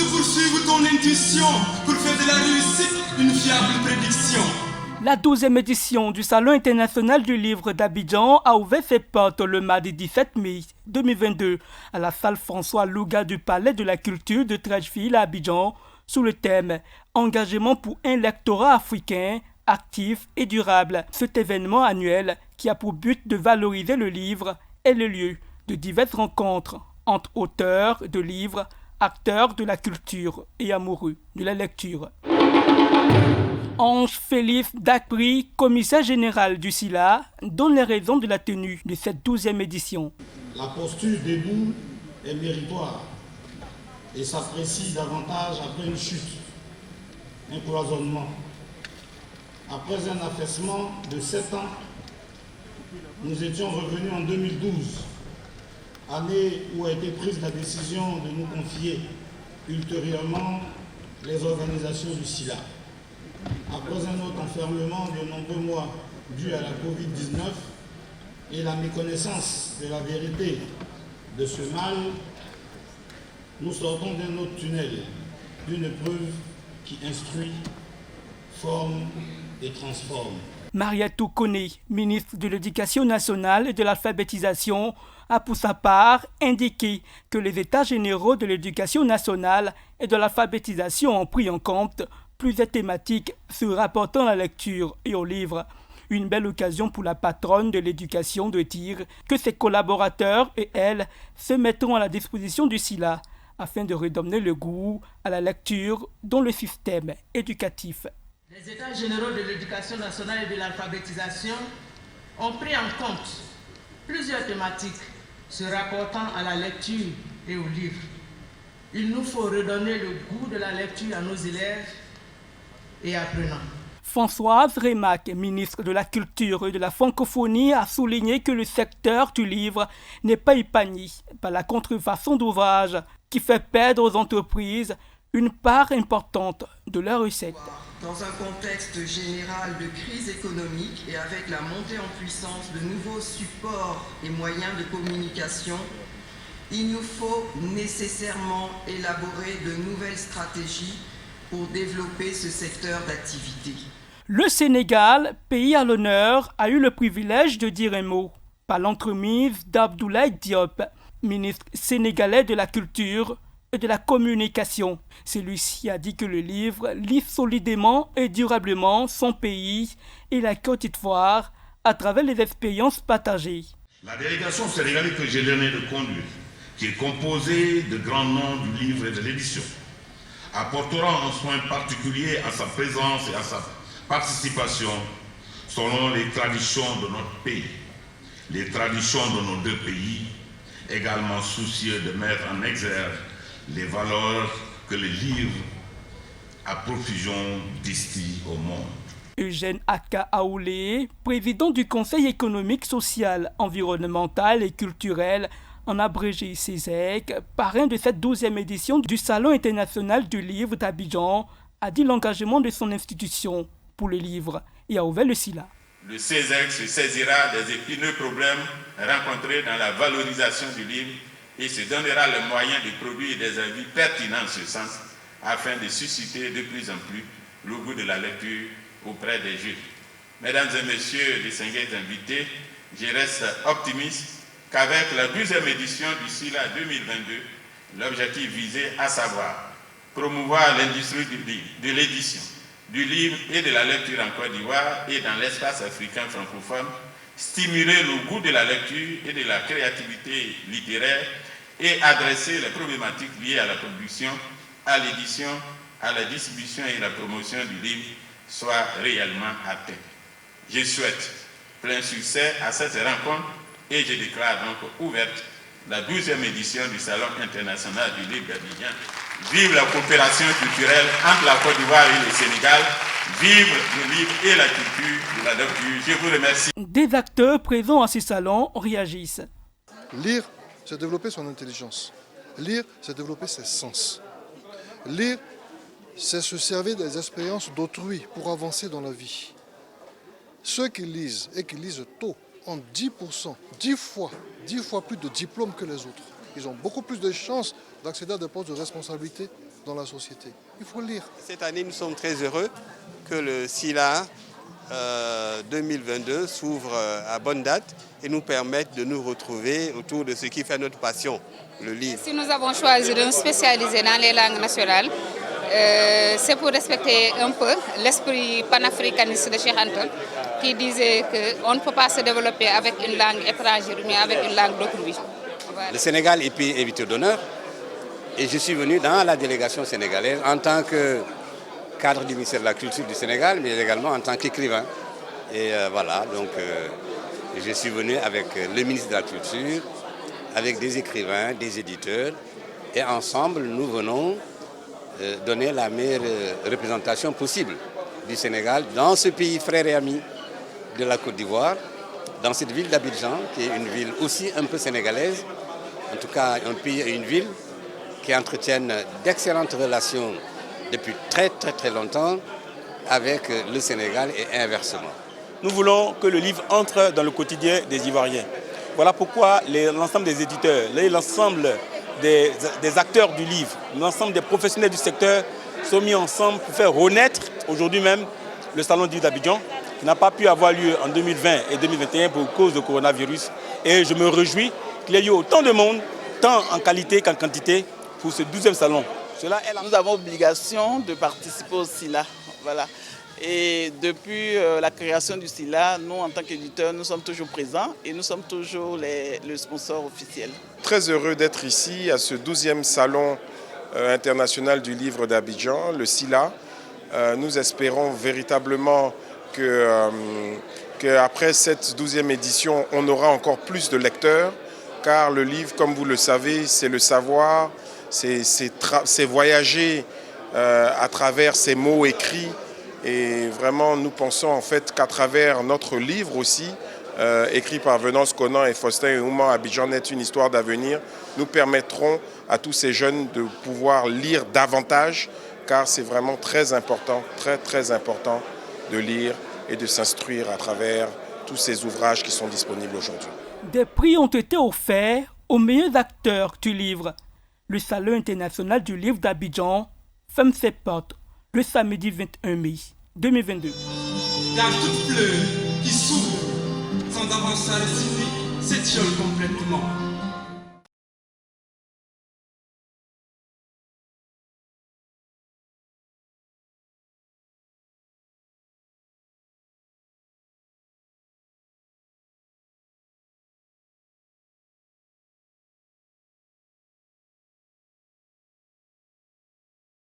poursuivre ton intuition pour faire de la réussite une fiable prédiction. La 12e édition du Salon international du livre d'Abidjan a ouvert ses portes le mardi 17 mai 2022 à la salle François Louga du Palais de la Culture de Treichville à Abidjan sous le thème « Engagement pour un lectorat africain, actif et durable ». Cet événement annuel qui a pour but de valoriser le livre est le lieu de diverses rencontres entre auteurs de livres, acteurs de la culture et amoureux de la lecture. Ange Félix Dacpry, commissaire général du SILA, donne les raisons de la tenue de cette 12e édition. La posture debout est méritoire et s'apprécie davantage après une chute, un cloisonnement. Après un affaissement de 7 ans, nous étions revenus en 2012, année où a été prise la décision de nous confier ultérieurement les organisations du SILA. Après un autre enfermement de nombreux mois dû à la Covid-19 et la méconnaissance de la vérité de ce mal, nous sortons d'un autre tunnel, d'une preuve qui instruit, forme et transforme. Mariatou Koné, ministre de l'Éducation nationale et de l'alphabétisation, a pour sa part indiqué que les États généraux de l'Éducation nationale et de l'alphabétisation ont pris en compte plusieurs thématiques se rapportant à la lecture et au livre. Une belle occasion pour la patronne de l'éducation de dire que ses collaborateurs et elle se mettront à la disposition du SILA afin de redonner le goût à la lecture dans le système éducatif. Les États généraux de l'éducation nationale et de l'alphabétisation ont pris en compte plusieurs thématiques se rapportant à la lecture et au livre. Il nous faut redonner le goût de la lecture à nos élèves et apprenants. Françoise Remac, ministre de la Culture et de la Francophonie, a souligné que le secteur du livre n'est pas épargné par la contrefaçon d'ouvrages qui fait perdre aux entreprises une part importante de leurs recettes. Dans un contexte général de crise économique et avec la montée en puissance de nouveaux supports et moyens de communication, il nous faut nécessairement élaborer de nouvelles stratégies pour développer ce secteur d'activité. Le Sénégal, pays à l'honneur, a eu le privilège de dire un mot par l'entremise d'Abdoulaye Diop, ministre sénégalais de la Culture et de la Communication. Celui-ci a dit que le livre lie solidement et durablement son pays et la Côte d'Ivoire à travers les expériences partagées. La délégation sénégalaise que j'ai l'honneur de conduire, qui est composée de grands noms du livre et de l'édition, apportera un soin particulier à sa présence et à sa participation selon les traditions de notre pays, les traditions de nos deux pays, également soucieux de mettre en exergue les valeurs que le livre à profusion distille au monde. Eugène Aka Aoulé, président du Conseil économique, social, environnemental et culturel, en abrégé CESEC, parrain de cette 12e édition du Salon international du livre d'Abidjan, a dit l'engagement de son institution pour le livre et a ouvert le SILA. Le CESEC se saisira des épineux problèmes rencontrés dans la valorisation du livre et se donnera le moyen de produire des avis pertinents en ce sens afin de susciter de plus en plus le goût de la lecture auprès des jeunes. Mesdames et messieurs, distingués invités, je reste optimiste qu'avec la 12e édition du SILA 2022, l'objectif visé, à savoir promouvoir l'industrie de l'édition, du livre et de la lecture en Côte d'Ivoire et dans l'espace africain francophone, stimuler le goût de la lecture et de la créativité littéraire et adresser les problématiques liées à la production, à l'édition, à la distribution et la promotion du livre soient réellement atteints. Je souhaite plein succès à cette rencontre et je déclare donc ouverte la 12e édition du Salon international du livre d'Abidjan. Vive la coopération culturelle entre la Côte d'Ivoire et le Sénégal. Vive le livre et la culture de la lecture. Je vous remercie. Des acteurs présents à ce salon réagissent. Lire, c'est développer son intelligence. Lire, c'est développer ses sens. Lire, c'est se servir des expériences d'autrui pour avancer dans la vie. Ceux qui lisent et qui lisent tôt ont 10% 10 fois plus de diplômes que les autres. Ils ont beaucoup plus de chances d'accéder à des postes de responsabilité dans la société. Il faut lire. Cette année, nous sommes très heureux que le SILA 2022 s'ouvre à bonne date et nous permette de nous retrouver autour de ce qui fait notre passion, le livre. Si nous avons choisi de nous spécialiser dans les langues nationales, c'est pour respecter un peu l'esprit panafricaniste de Cheikh Anta, qui disait qu'on ne peut pas se développer avec une langue étrangère, mais avec une langue d'autrui. Voilà. Le Sénégal est pays invité d'honneur et je suis venu dans la délégation sénégalaise en tant que cadre du ministère de la Culture du Sénégal, mais également en tant qu'écrivain. Et voilà, donc je suis venu avec le ministre de la Culture, avec des écrivains, des éditeurs, et ensemble, nous venons donner la meilleure représentation possible du Sénégal dans ce pays frère et ami de la Côte d'Ivoire, dans cette ville d'Abidjan, qui est une ville aussi un peu sénégalaise, en tout cas un pays et une ville qui entretiennent d'excellentes relations depuis très longtemps avec le Sénégal et inversement. Nous voulons que le livre entre dans le quotidien des Ivoiriens. Voilà pourquoi l'ensemble des éditeurs, l'ensemble des acteurs du livre, l'ensemble des professionnels du secteur sont mis ensemble pour faire renaître aujourd'hui même le Salon du livre d'Abidjan, qui n'a pas pu avoir lieu en 2020 et 2021 pour cause du coronavirus. Et je me réjouis qu'il y ait eu autant de monde, tant en qualité qu'en quantité, pour ce 12e salon. Nous avons obligation de participer au SILA. Voilà. Et depuis la création du SILA, nous, en tant qu'éditeurs, nous sommes toujours présents et nous sommes toujours le sponsor officiel. Très heureux d'être ici à ce 12e salon international du livre d'Abidjan, le SILA. Nous espérons véritablement qu'après cette 12e édition, on aura encore plus de lecteurs, car le livre, comme vous le savez, c'est le savoir, c'est voyager à travers ces mots écrits. Et vraiment, nous pensons en fait qu'à travers notre livre aussi, écrit par Venance Conan et Faustin Ouman, Abidjan est une histoire d'avenir, nous permettrons à tous ces jeunes de pouvoir lire davantage, car c'est vraiment très important de lire et de s'instruire à travers tous ces ouvrages qui sont disponibles aujourd'hui. Des prix ont été offerts aux meilleurs acteurs du livre. Le Salon international du livre d'Abidjan ferme ses portes le samedi 21 mai 2022. Car toute fleur qui s'ouvre sans avoir sa réciter s'étiole complètement.